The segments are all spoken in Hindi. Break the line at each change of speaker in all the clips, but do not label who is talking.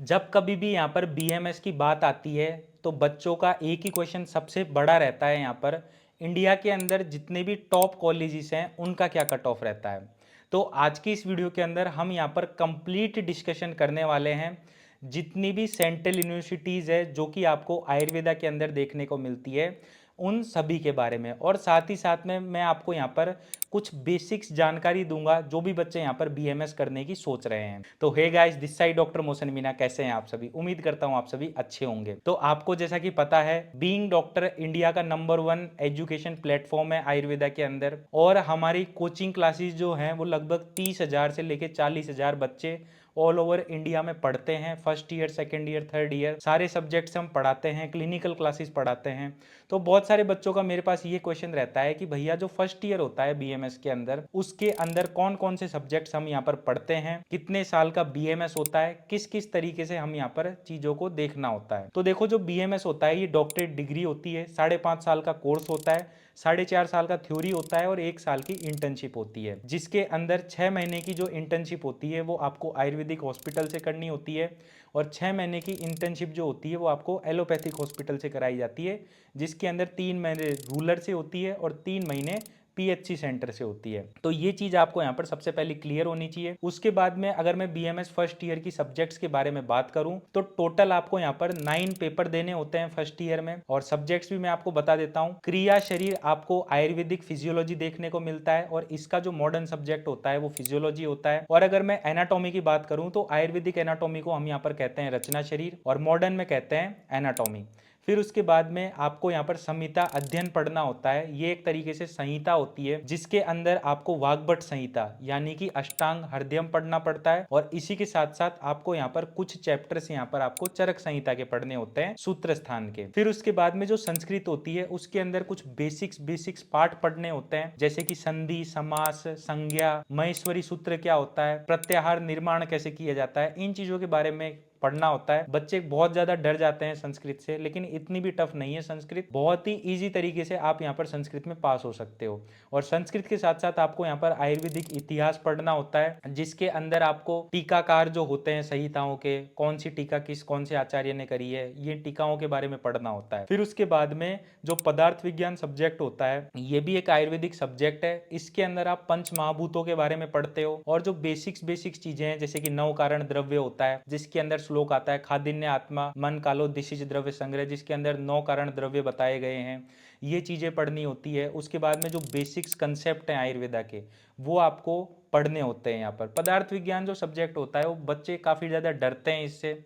जब कभी भी यहाँ पर बीएमएस की बात आती है तो बच्चों का एक ही क्वेश्चन सबसे बड़ा रहता है। यहाँ पर इंडिया के अंदर जितने भी टॉप कॉलेजेस हैं उनका क्या कट ऑफ रहता है। तो आज की इस वीडियो के अंदर हम यहाँ पर कंप्लीट डिस्कशन करने वाले हैं जितनी भी सेंट्रल यूनिवर्सिटीज़ है जो कि आपको आयुर्वेदा के अंदर देखने को मिलती है उन सभी के बारे में, और साथ ही साथ में मैं आपको यहाँ पर कुछ बेसिक्स जानकारी दूंगा जो भी बच्चे यहाँ पर बीएमएस करने की सोच रहे हैं। तो hey guys, this side doctor मोशन मीना, कैसे हैं आप सभी? उम्मीद करता हूँ आप सभी अच्छे होंगे। तो आपको जैसा कि पता है, बीइंग डॉक्टर इंडिया का नंबर 1 एजुकेशन प्लेटफॉर्म है आयुर्वेदा के अंदर, और हमारी कोचिंग क्लासेस जो हैं वो लगभग 30,000 से लेकर 40,000 बच्चे ऑल ओवर इंडिया में पढ़ते हैं। First year, second year, third year सारे सब्जेक्ट्स हम पढ़ाते हैं, क्लिनिकल क्लासेस पढ़ाते हैं। तो बहुत सारे बच्चों का मेरे पास ये क्वेश्चन रहता है कि भैया जो फर्स्ट ईयर होता है बीएमएस के अंदर, उसके अंदर कौन कौन से सब्जेक्ट्स हम यहाँ पर पढ़ते हैं, कितने साल का बीएमएस होता है, किस किस तरीके से हम यहाँ पर चीजों को देखना होता है। तो देखो, जो बीएमएस होता है ये डॉक्टरेट डिग्री होती है, 5.5 साल का कोर्स होता है, 4.5 साल का थ्योरी होता है और 1 साल की इंटर्नशिप होती है, जिसके अंदर 6 महीने की जो इंटर्नशिप होती है वो आपको आयुर्वेदिक हॉस्पिटल से करनी होती है, और 6 महीने की इंटर्नशिप जो होती है वो आपको एलोपैथिक हॉस्पिटल से कराई जाती है, जिसके अंदर 3 महीने रूरल से होती है और 3 महीने पीएचसी सेंटर से होती है। तो ये चीज आपको यहाँ पर सबसे पहले क्लियर होनी चाहिए। उसके बाद में अगर मैं बीएमएस फर्स्ट ईयर की सब्जेक्ट्स के बारे में बात करूं तो टोटल आपको यहाँ पर 9 पेपर देने होते हैं फर्स्ट ईयर में, और सब्जेक्ट्स भी मैं आपको बता देता हूँ। क्रिया शरीर आपको आयुर्वेदिक फिजियोलॉजी देखने को मिलता है, और इसका जो मॉडर्न सब्जेक्ट होता है वो फिजियोलॉजी होता है। और अगर मैं एनाटॉमी की बात करूं तो आयुर्वेदिक एनाटॉमी को हम यहाँ पर कहते हैं रचना शरीर, और मॉडर्न में कहते हैं एनाटॉमी। फिर उसके बाद में आपको यहाँ पर संहिता अध्ययन पढ़ना होता है। ये एक तरीके से संहिता होती है जिसके अंदर आपको वाग्भट संहिता यानी कि अष्टांग हृदयम पढ़ना पड़ता है, और इसी के साथ साथ आपको यहाँ पर कुछ चैप्टर्स यहाँ पर आपको चरक संहिता के पढ़ने होते हैं, सूत्र स्थान के। फिर उसके बाद में जो संस्कृत होती है उसके अंदर कुछ बेसिक्स पाठ पढ़ने होते हैं, जैसे कि संधि, समास, संज्ञा, महेश्वरी सूत्र क्या होता है, प्रत्याहार निर्माण कैसे किया जाता है, इन चीजों के बारे में पढ़ना होता है। बच्चे बहुत ज्यादा डर जाते हैं संस्कृत से, लेकिन इतनी भी टफ नहीं है संस्कृत, बहुत ही इजी तरीके से आप यहाँ पर संस्कृत में पास हो सकते हो। और संस्कृत के साथ साथ आपको यहाँ पर आयुर्वेदिक इतिहास पढ़ना होता है, जिसके अंदर आपको टीकाकार जो होते हैं संहिताओं के, कौन सी टीका किस कौन से आचार्य ने करी है, ये टीकाओं के बारे में पढ़ना होता है। फिर उसके बाद में जो पदार्थ विज्ञान सब्जेक्ट होता है, ये भी एक आयुर्वेदिक सब्जेक्ट है। इसके अंदर आप पंच महाभूतों के बारे में पढ़ते हो, और जो बेसिक्स चीजें हैं जैसे कि 9 कारण द्रव्य होता है, जिसके अंदर श्लोक आता है खादिन्य आत्मा मन कालो दिशिज द्रव्य संग्रह, जिसके अंदर 9 कारण द्रव्य बताए गए हैं, ये चीजें पढ़नी होती है। उसके बाद में जो बेसिक्स कंसेप्ट हैं आयुर्वेदा के वो आपको पढ़ने होते हैं। यहाँ पर पदार्थ विज्ञान जो सब्जेक्ट होता है वो बच्चे काफी ज्यादा डरते हैं इससे,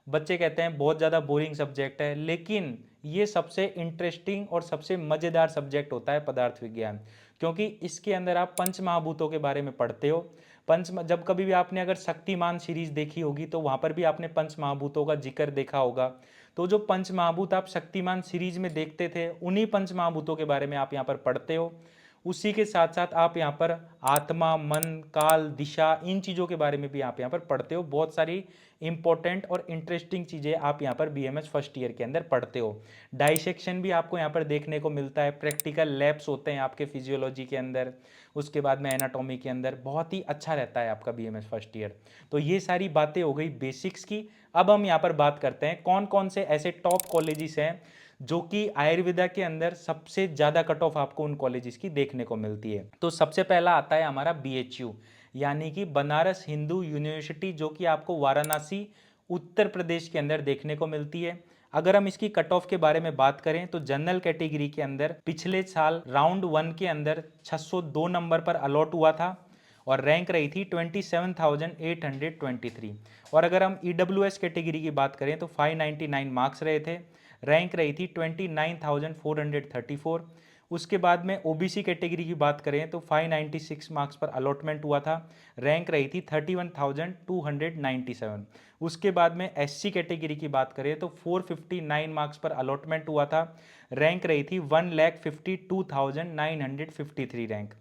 बच्चे कहते हैं बहुत ज़्यादा बोरिंग सब्जेक्ट है, लेकिन ये सबसे इंटरेस्टिंग और सबसे मज़ेदार सब्जेक्ट होता है पदार्थ विज्ञान, क्योंकि इसके अंदर आप पंच महाभूतों के बारे में पढ़ते हो। जब कभी भी आपने अगर शक्तिमान सीरीज देखी होगी तो वहाँ पर भी आपने पंच महाभूतों का जिक्र देखा होगा। तो जो पंच महाभूत आप शक्तिमान सीरीज में देखते थे, उन्हीं पंच महाभूतों के बारे में आप यहाँ पर पढ़ते हो। उसी के साथ साथ आप यहाँ पर आत्मा, मन, काल, दिशा, इन चीज़ों के बारे में भी आप यहाँ पर पढ़ते हो। बहुत सारी इंपॉर्टेंट और इंटरेस्टिंग चीज़ें आप यहाँ पर बीएमएस फर्स्ट ईयर के अंदर पढ़ते हो। डाइसेक्शन भी आपको यहाँ पर देखने को मिलता है, प्रैक्टिकल लैब्स होते हैं आपके फिजियोलॉजी के अंदर, उसके बाद में एनाटॉमी के अंदर। बहुत ही अच्छा रहता है आपका बीएमएस फर्स्ट ईयर। तो ये सारी बातें हो गई बेसिक्स की। अब हम यहाँ पर बात करते हैं कौन कौन से ऐसे टॉप कॉलेजेस हैं जो कि आयुर्वेदा के अंदर सबसे ज़्यादा कट ऑफ आपको उन कॉलेजेस की देखने को मिलती है। तो सबसे पहला आता है हमारा बीएचयू, यानी कि बनारस हिंदू यूनिवर्सिटी, जो कि आपको वाराणसी उत्तर प्रदेश के अंदर देखने को मिलती है। अगर हम इसकी कट ऑफ के बारे में बात करें तो जनरल कैटेगरी के अंदर पिछले साल राउंड 1 के अंदर 602 नंबर पर अलॉट हुआ था, और रैंक रही थी 27,823। और अगर हम ईडब्ल्यूएस कैटेगरी की बात करें तो 599 मार्क्स रहे थे, रैंक रही थी 29,434। उसके बाद में ओबीसी कैटेगरी की बात करें तो 596 मार्क्स पर अलॉटमेंट हुआ था, रैंक रही थी 31,297। उसके बाद में एससी कैटेगरी की बात करें तो 459 मार्क्स पर अलॉटमेंट हुआ था, रैंक रही थी 1,52,953 रैंक।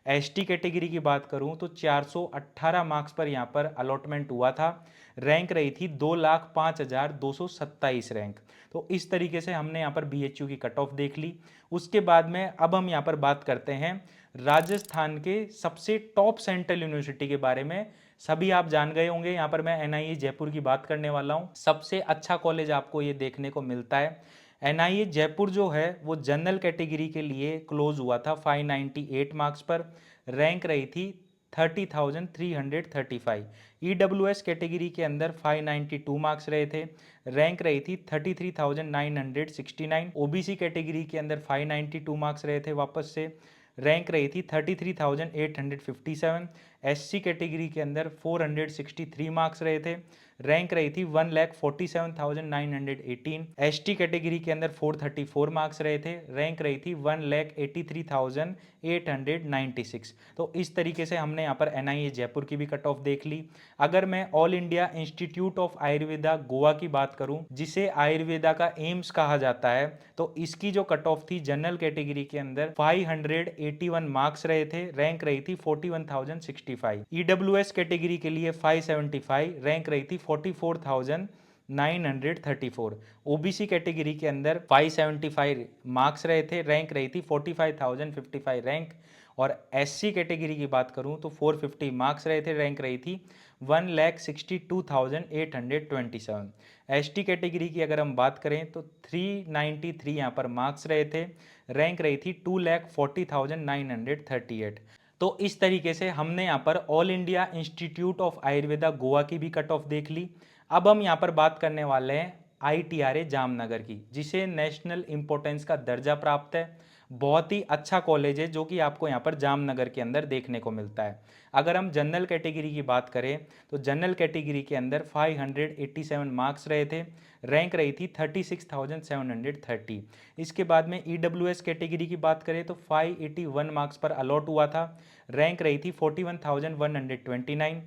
एसटी कैटेगरी की बात करूं तो 418 मार्क्स पर यहां पर अलॉटमेंट हुआ था, रैंक रही थी 2,05,227 रैंक। तो इस तरीके से हमने यहाँ पर बीएचयू की कट ऑफ देख ली। उसके बाद में अब हम यहाँ पर बात करते हैं राजस्थान के सबसे टॉप सेंट्रल यूनिवर्सिटी के बारे में, सभी आप जान गए होंगे। यहाँ पर मैं एनआईए जयपुर की बात करने वाला हूँ। सबसे अच्छा कॉलेज आपको ये देखने को मिलता है। एनआईए जयपुर जो है वो जनरल कैटेगरी के लिए क्लोज हुआ था 598 मार्क्स पर, रैंक रही थी 30,335। ईडब्ल्यूएस कैटेगरी के अंदर 592 मार्क्स रहे थे, रैंक रही थी 33,969। ओबीसी कैटेगरी के अंदर 592 मार्क्स रहे थे वापस से, रैंक रही थी 33,857। एससी कैटेगरी के अंदर 463 मार्क्स रहे थे, रैंक रही थी 1,47,918। एसटी कैटेगरी के अंदर 434 मार्क्स रहे थे, रैंक रही थी 1,83,896। तो इस तरीके से हमने यहाँ पर एनआईए जयपुर की भी कट ऑफ देख ली। अगर मैं all India institute of Ayurveda Goa की बात करूं, जिसे आयुर्वेदा का एम्स कहा जाता है, तो इसकी जो कट ऑफ थी जनरल कैटेगरी के अंदर 581 मार्क्स रहे थे, रैंक रही थी 41,065। ईडब्ल्यूएस कैटेगरी के लिए 575, रैंक रही थी 44,934। ओबीसी कैटेगरी के अंदर 575 मार्क्स रहे थे, रैंक रही थी 45,055 रैंक। और एससी कैटेगरी की बात करूं तो 450 मार्क्स रहे थे, रैंक रही थी 1,62,827। एसटी कैटेगरी की अगर हम बात करें तो 393 यहाँ पर मार्क्स रहे थे, रैंक रही थी 2,40,938। तो इस तरीके से हमने यहाँ पर all India institute of Ayurveda Goa की भी कट ऑफ देख ली। अब हम यहाँ पर बात करने वाले हैं आईटीआरए जामनगर की, जिसे नेशनल इंपॉर्टेंस का दर्जा प्राप्त है। बहुत ही अच्छा कॉलेज है जो कि आपको यहाँ पर जामनगर के अंदर देखने को मिलता है। अगर हम जनरल कैटेगरी की बात करें तो जनरल कैटेगरी के अंदर 587 मार्क्स रहे थे, रैंक रही थी 36,730। इसके बाद में ईडब्ल्यूएस कैटेगरी की बात करें तो 581 मार्क्स पर अलॉट हुआ था, रैंक रही थी 41,129।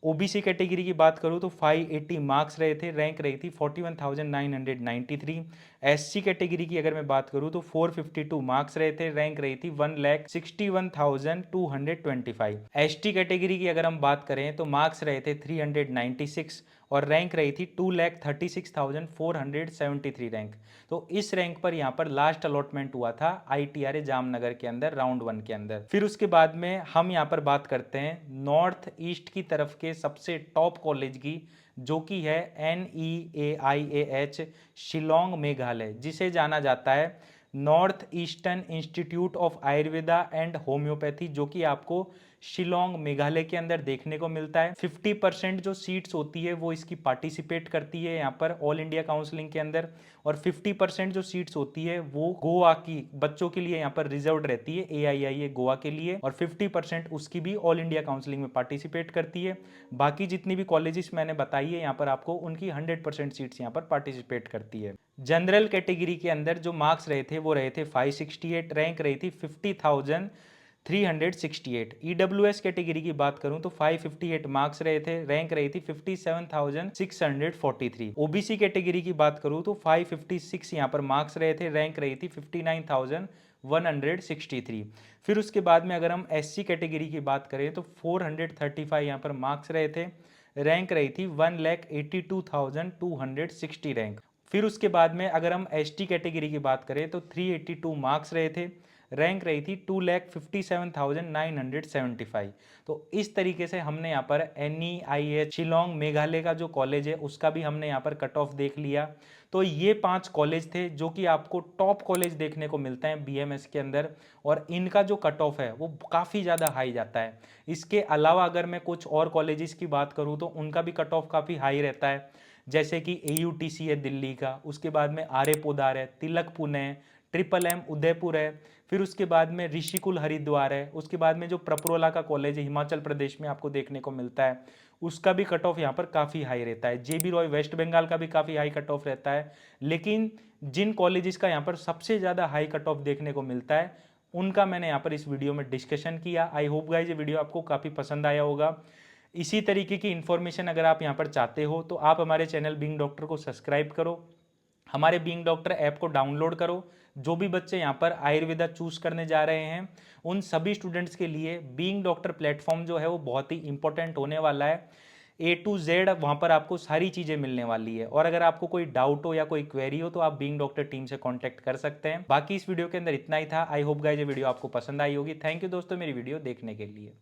ओबीसी कैटेगरी की बात करूँ तो 580 मार्क्स रहे थे, रैंक रही थी 41,993। एससी कैटेगरी की अगर मैं बात करूँ तो 452 मार्क्स रहे थे, रैंक रही थी 1,61,225। एसटी कैटेगरी की अगर हम बात करें तो मार्क्स रहे थे 396 और रैंक रही थी 2,36,473 रैंक। तो इस रैंक पर यहाँ पर लास्ट अलॉटमेंट हुआ था आईटीआरए जामनगर के अंदर राउंड 1 के अंदर। फिर उसके बाद में हम यहाँ पर बात करते हैं नॉर्थ ईस्ट की तरफ के सबसे टॉप कॉलेज की, जो कि है NEAIAH शिलोंग मेघालय, जिसे जाना जाता है north eastern institute of Ayurveda and homeopathy, जो कि आपको शिलोंग मेघालय के अंदर देखने को मिलता है। 50% जो सीट्स होती है वो इसकी पार्टिसिपेट करती है यहाँ पर ऑल इंडिया काउंसलिंग के अंदर, और 50% जो सीट्स होती है वो गोवा की बच्चों के लिए यहाँ पर रिजर्व रहती है AIIA गोवा के लिए, और 50% उसकी भी ऑल इंडिया काउंसलिंग में पार्टिसिपेट करती है। बाकी जितनी भी कॉलेजेस मैंने बताई है यहाँ पर आपको, उनकी 100% सीट्स यहाँ पर पार्टिसिपेट करती है। जनरल कैटेगरी के अंदर जो मार्क्स रहे थे वो रहे थे 568, रैंक रही थी 50,368। ईडब्ल्यूएस कैटेगरी की बात करूं तो 558 मार्क्स रहे थे, रैंक रही थी 57,643। ओबीसी कैटेगरी की बात करूं तो 556 यहां पर मार्क्स रहे थे, रैंक रही थी 59,163। फिर उसके बाद में अगर हम एससी कैटेगरी की बात करें तो 435 यहां पर मार्क्स रहे थे, रैंक रही थी 1,82,260 रैंक। फिर उसके बाद में अगर हम एसटी कैटेगरी की बात करें तो 382 मार्क्स रहे थे, रैंक रही थी 2,57,975। तो इस तरीके से हमने यहाँ पर NEIH शिलोंग मेघालय का जो कॉलेज है उसका भी हमने यहाँ पर कट ऑफ देख लिया। तो ये 5 कॉलेज थे जो कि आपको टॉप कॉलेज देखने को मिलते हैं BMS के अंदर, और इनका जो कट ऑफ है वो काफ़ी ज़्यादा हाई जाता है। इसके अलावा अगर मैं कुछ और कॉलेजेस की बात करूँ तो उनका भी कट ऑफ काफ़ी हाई रहता है, जैसे कि AUTC है दिल्ली का, उसके बाद में आर्य पोदार है, तिलक पुणे है, MMM उदयपुर है, फिर उसके बाद में ऋषिकुल हरिद्वार है, उसके बाद में जो प्रपरोला का कॉलेज है हिमाचल प्रदेश में आपको देखने को मिलता है, उसका भी कट ऑफ यहाँ पर काफ़ी हाई रहता है। JB रॉय वेस्ट बंगाल का भी काफ़ी हाई कट ऑफ रहता है। लेकिन जिन कॉलेजेस का यहाँ पर सबसे ज़्यादा हाई कट ऑफ देखने को मिलता है उनका मैंने यहाँ पर इस वीडियो में डिस्कशन किया। आई होप गाइस ये वीडियो आपको काफ़ी पसंद आया होगा। इसी तरीके की इन्फॉर्मेशन अगर आप यहाँ पर चाहते हो तो आप हमारे चैनल बीइंग डॉक्टर को सब्सक्राइब करो, हमारे बीइंग डॉक्टर ऐप को डाउनलोड करो। जो भी बच्चे यहाँ पर आयुर्वेदा चूज करने जा रहे हैं उन सभी स्टूडेंट्स के लिए बीइंग डॉक्टर प्लेटफॉर्म जो है वो बहुत ही इंपॉर्टेंट होने वाला है। A to Z वहाँ पर आपको सारी चीज़ें मिलने वाली है, और अगर आपको कोई डाउट हो या कोई क्वेरी हो तो आप बीइंग डॉक्टर टीम से कांटेक्ट कर सकते हैं। बाकी इस वीडियो के अंदर इतना ही था। आई होप गाइस ये वीडियो आपको पसंद आई होगी। थैंक यू दोस्तों मेरी वीडियो देखने के लिए।